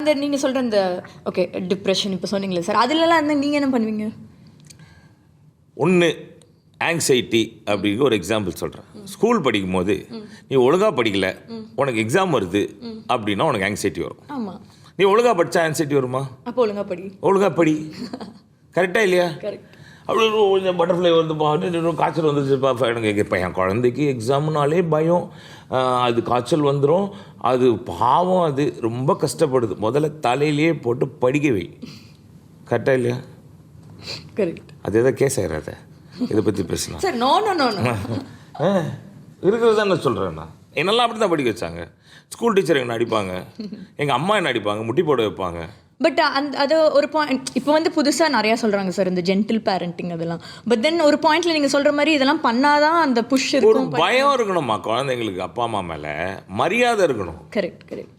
அந்த நீங்கள் சொல்கிற இந்த ஓகே டிப்ரெஷன் இப்போ சொன்னீங்களே சார், அதுலலாம் வந்து நீங்கள் என்ன பண்ணுவீங்க? ஒன்று ஆங்ஸைட்டி அப்படிங்கிற ஒரு எக்ஸாம்பிள் சொல்கிறேன். ஸ்கூல் படிக்கும் போது நீ ஒழுங்காக படிக்கல, உனக்கு எக்ஸாம் வருது அப்படின்னா உனக்கு ஆங்ஸைட்டி வரும். ஆமாம். நீ ஒழுங்காக படித்தா ஆங்ஸைட்டி வருமா? அப்போ ஒழுங்காக படி. ஒழுங்காக படி. கரெக்டாக இல்லையா? கரெக்ட். அப்படி கொஞ்சம் பட்டர்ஃப்ளை வந்துப்பா, காய்ச்சல் வந்துச்சுப்பா, எனக்கு இப்போ என் குழந்தைக்கு எக்ஸாம்னாலே பயம், அது காய்ச்சல் வந்துடும், அது பாவம், அது ரொம்ப கஷ்டப்படுது. முதல்ல தலையிலேயே போட்டு படிக்க வை. கரெக்டாக இல்லையா? கரெக்ட். அது எதாவது கேஸ் ஆகிடாத, இதை பற்றி பேசலாம் sir. No no no no இருக்கிறது தான் நான் சொல்கிறேன். நான் என்னெல்லாம் அப்படி தான் படிக்க வச்சாங்க. ஸ்கூல் டீச்சர் என்ன அடிப்பாங்க, எங்கள் அம்மா என்ன அடிப்பாங்க, முட்டி போட வைப்பாங்க. பட் அது ஒரு பாயிண்ட் இப்போ வந்து புதுசாக நிறையா சொல்கிறாங்க சார், இந்த ஜென்டில் பேரண்டிங் அதெல்லாம். பட் தென் ஒரு பாயிண்ட்ல நீங்கள் சொல்கிற மாதிரி இதெல்லாம் பண்ணாதான் அந்த புஷ் இருக்கும். ஒரு பயம் இருக்கணுமா குழந்தைங்களுக்கு, அப்பா அம்மா மேலே மரியாதை இருக்கணும். Correct correct.